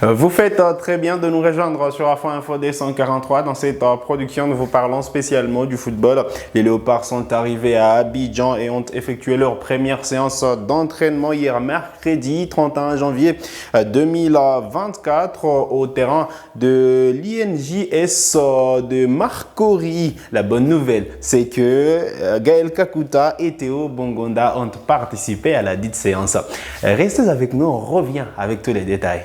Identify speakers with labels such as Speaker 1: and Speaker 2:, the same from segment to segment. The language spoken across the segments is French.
Speaker 1: Vous faites très bien de nous rejoindre sur Afro Info D143. Dans cette production, nous vous parlons spécialement du football. Les Léopards sont arrivés à Abidjan et ont effectué leur première séance d'entraînement hier mercredi 31 janvier 2024 au terrain de l'INJS de Marcory. La bonne nouvelle, c'est que Gaël Kakuta et Théo Bongonda ont participé à la dite séance. Restez avec nous, on revient avec tous les détails.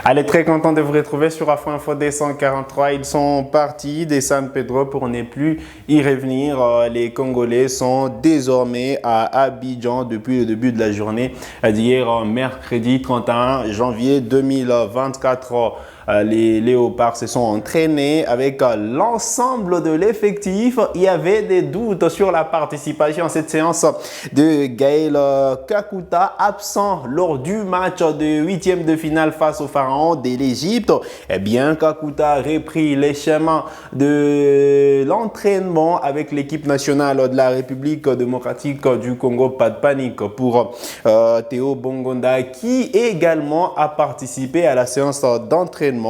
Speaker 1: Allez, très content de vous retrouver sur Afro Info D143. Ils sont partis de San Pedro pour ne plus y revenir. Les Congolais sont désormais à Abidjan depuis le début de la journée d'hier, mercredi 31 janvier 2024. Les Léopards se sont entraînés avec l'ensemble de l'effectif. Il y avait des doutes sur la participation à cette séance de Gaël Kakuta, absent lors du match de huitième de finale face au Pharaon de l'Égypte. Eh bien, Kakuta a repris les chemins de l'entraînement avec l'équipe nationale de la République démocratique du Congo. Pas de panique pour Théo Bongonda, qui également a participé à la séance d'entraînement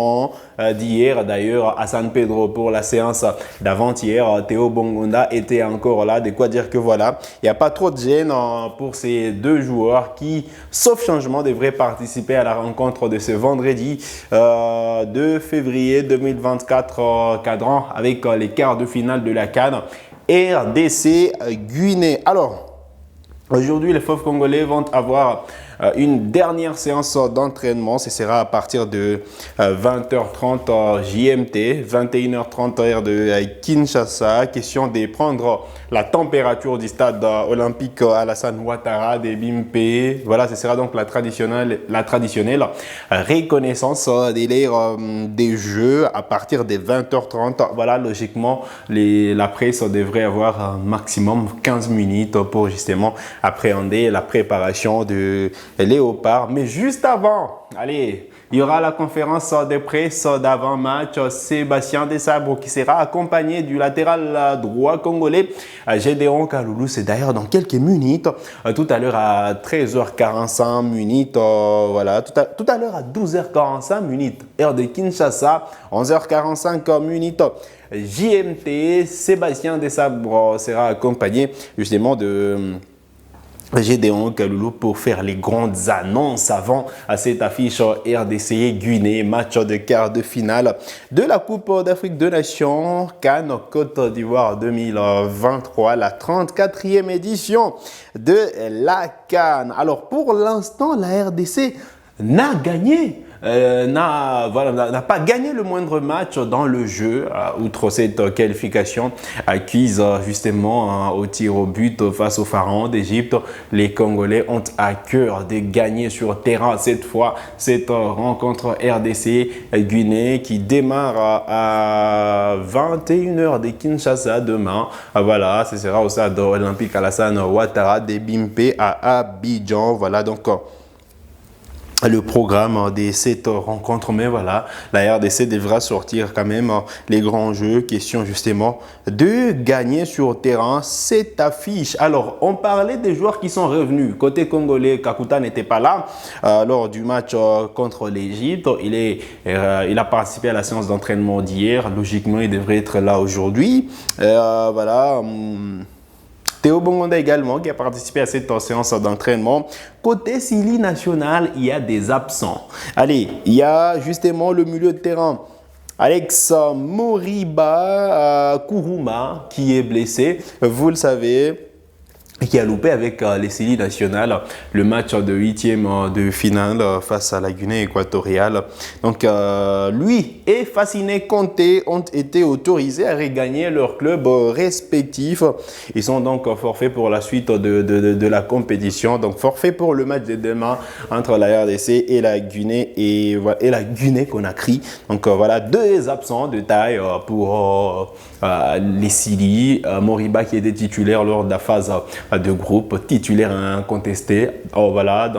Speaker 1: d'hier, d'ailleurs à San Pedro pour la séance d'avant-hier. Théo Bongonda était encore là, de quoi dire que voilà, il n'y a pas trop de gêne pour ces deux joueurs qui, sauf changement, devraient participer à la rencontre de ce vendredi 2 février 2024, cadran avec les quarts de finale de la CAN RDC Guinée. Alors, aujourd'hui, les Fauves congolais vont avoir une dernière séance d'entraînement. Ce sera à partir de 20h30 JMT, 21h30 heure de Kinshasa. Question de prendre la température du stade olympique Alassane Ouattara de Bimpe. Voilà, ce sera donc la traditionnelle reconnaissance de l'ère des Jeux à partir des 20h30. Voilà, logiquement, la presse devrait avoir un maximum 15 minutes pour justement appréhender la préparation de Léopards. Mais juste avant, allez, il y aura la conférence de presse d'avant-match. Sébastien Desabre qui sera accompagné du latéral droit congolais Gédéon Kaloulou. C'est d'ailleurs dans quelques minutes, tout à l'heure à 13h45 minutes, voilà, tout à l'heure à 12h45 minutes, heure de Kinshasa, 11h45 minutes. JMT, Sébastien Desabre sera accompagné justement de Gédéon Kaloulou pour faire les grandes annonces avant à cette affiche RDC Guinée, match de quart de finale de la Coupe d'Afrique des Nations CAN Côte d'Ivoire 2023, la 34e édition de la CAN. Alors pour l'instant, la RDC n'a gagné. N'a pas gagné le moindre match dans le jeu, outre cette qualification acquise justement au tir au but face au Pharaon d'Égypte. Les Congolais ont à cœur de gagner sur terrain cette fois cette rencontre RDC Guinée qui démarre à 21h de Kinshasa demain. Voilà, ce sera au stade olympique Alassane Ouattara de Bimpe à Abidjan. Voilà donc le programme de cette rencontre, mais voilà, la RDC devra sortir quand même les grands jeux, question justement de gagner sur terrain cette affiche. Alors, on parlait des joueurs qui sont revenus. Côté congolais, Kakuta n'était pas là lors du match contre l'Égypte. Il a participé à la séance d'entraînement d'hier. Logiquement, il devrait être là aujourd'hui. Voilà. Théo Bongonda également qui a participé à cette séance d'entraînement. Côté Sili national, il y a des absents. Allez, il y a justement le milieu de terrain. Alex Moriba Kourouma qui est blessé, vous le savez, qui a loupé avec les Sili nationales le match de huitième de finale face à la Guinée équatoriale. Donc lui et Fasciné Conté ont été autorisés à regagner leur club respectif. Ils sont donc forfaits pour la suite de la compétition. Donc forfait pour le match de demain entre la RDC et la Guinée et la Guinée Conakry. Donc voilà, deux absents de taille pour les Sili. Moriba qui était titulaire lors de la phase de groupe, titulaire incontesté, voilà,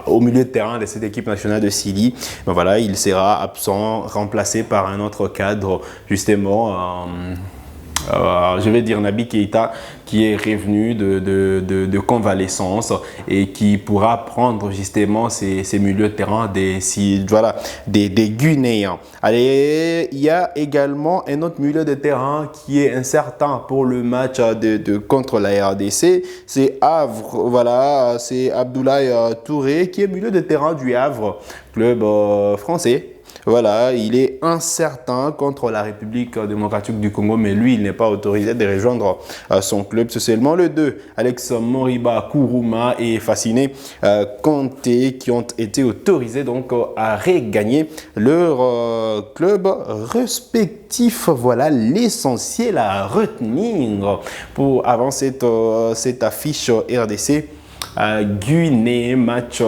Speaker 1: au milieu de terrain de cette équipe nationale de Sili. Voilà, il sera absent, remplacé par un autre cadre, justement je vais dire Naby Keïta, qui est revenu de convalescence et qui pourra prendre justement ces milieux de terrain des Guinéens. Allez, il y a également un autre milieu de terrain qui est incertain pour le match contre la RDC. C'est Havre, voilà, c'est Abdoulaye Touré qui est milieu de terrain du Havre, club français. Voilà, il est incertain contre la République démocratique du Congo, mais lui, il n'est pas autorisé de rejoindre son club. C'est seulement les deux, Alex Moriba Kourouma et Fasciné Kanté, qui ont été autorisés donc à regagner leur club respectif. Voilà l'essentiel à retenir pour avant cette affiche RDC Guinée, match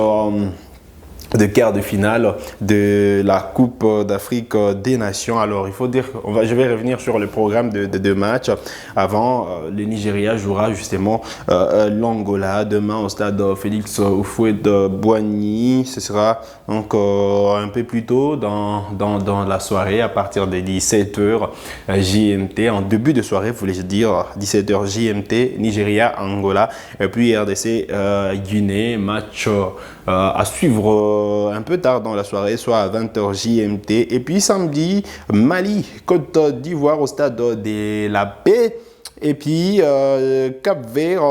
Speaker 1: de quart de finale de la Coupe d'Afrique des Nations. Alors, il faut dire, je vais revenir sur le programme de deux matchs. Avant, le Nigeria jouera justement l'Angola demain au stade Félix Houphouët-Boigny. Ce sera donc un peu plus tôt dans la soirée, à partir de 17h GMT. En début de soirée, voulais-je dire 17h GMT, Nigeria-Angola. Et puis RDC Guinée, match à suivre un peu tard dans la soirée, soit à 20h JMT. Et puis samedi, Mali, Côte d'Ivoire au stade de la Paix. Et puis Cap-Vert,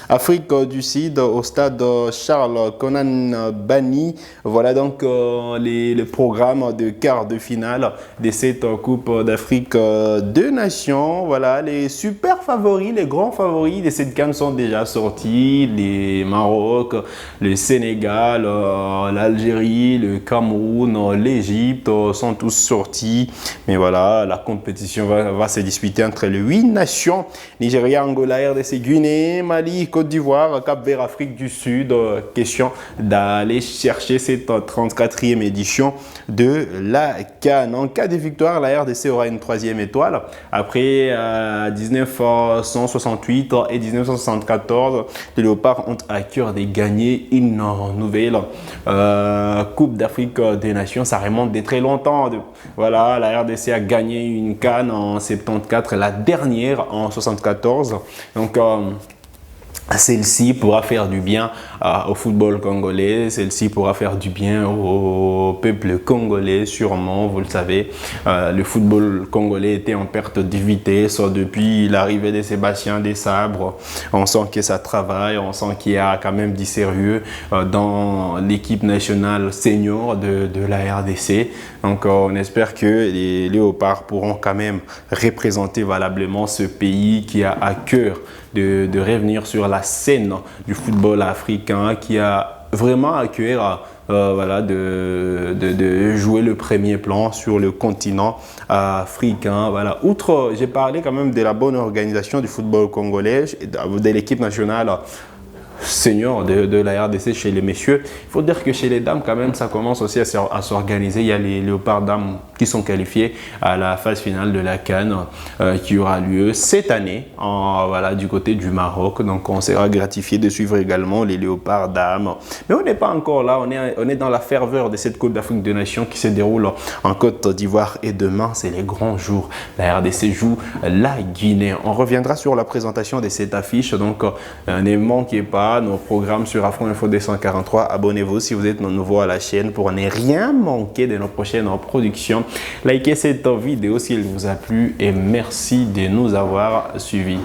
Speaker 1: Afrique du Sud au stade Charles Konan Banny. Voilà donc le programme de quart de finale de cette Coupe d'Afrique des Nations. Voilà, les super favoris, les grands favoris de cette CAN sont déjà sortis. Les Maroc, le Sénégal, l'Algérie, le Cameroun, l'Égypte sont tous sortis. Mais voilà, la compétition va se disputer entre les 8 nations. Nigeria, Angola, RDC, Guinée, Mali, Côte d'Ivoire, Cap-Vert, Afrique du Sud. Question d'aller chercher cette 34e édition de la CAN. En cas de victoire, la RDC aura une 3e étoile. Après 1968 et 1974, les Léopards ont à cœur de gagner une nouvelle Coupe d'Afrique des Nations. Ça remonte de très longtemps. Voilà, la RDC a gagné une CAN en 74, la dernière en 74. Donc, celle-ci pourra faire du bien au football congolais, celle-ci pourra faire du bien au peuple congolais, sûrement, vous le savez. Le football congolais était en perte de vitesse depuis l'arrivée de Sébastien Desabre. On sent que ça travaille, on sent qu'il y a quand même du sérieux dans l'équipe nationale senior de la RDC. Donc on espère que les Léopards pourront quand même représenter valablement ce pays qui a à cœur de revenir sur la scène du football africain, qui a vraiment à cœur voilà, de jouer le premier plan sur le continent africain. Voilà. Outre, j'ai parlé quand même de la bonne organisation du football congolais, de l'équipe nationale senior de la RDC chez les messieurs. Il faut dire que chez les dames, quand même, ça commence aussi à s'organiser. Il y a les Léopards dames qui sont qualifiés à la phase finale de la CAN qui aura lieu cette année voilà, du côté du Maroc. Donc, on sera gratifié de suivre également les Léopards dames. Mais on n'est pas encore là. On est dans la ferveur de cette Coupe d'Afrique des Nations qui se déroule en Côte d'Ivoire. Et demain, c'est les grands jours. La RDC joue la Guinée. On reviendra sur la présentation de cette affiche. Donc, ne manquez pas nos programmes sur Afro Info 243. Abonnez-vous si vous êtes nouveau à la chaîne pour ne rien manquer de nos prochaines productions. Likez cette vidéo si elle vous a plu et merci de nous avoir suivis.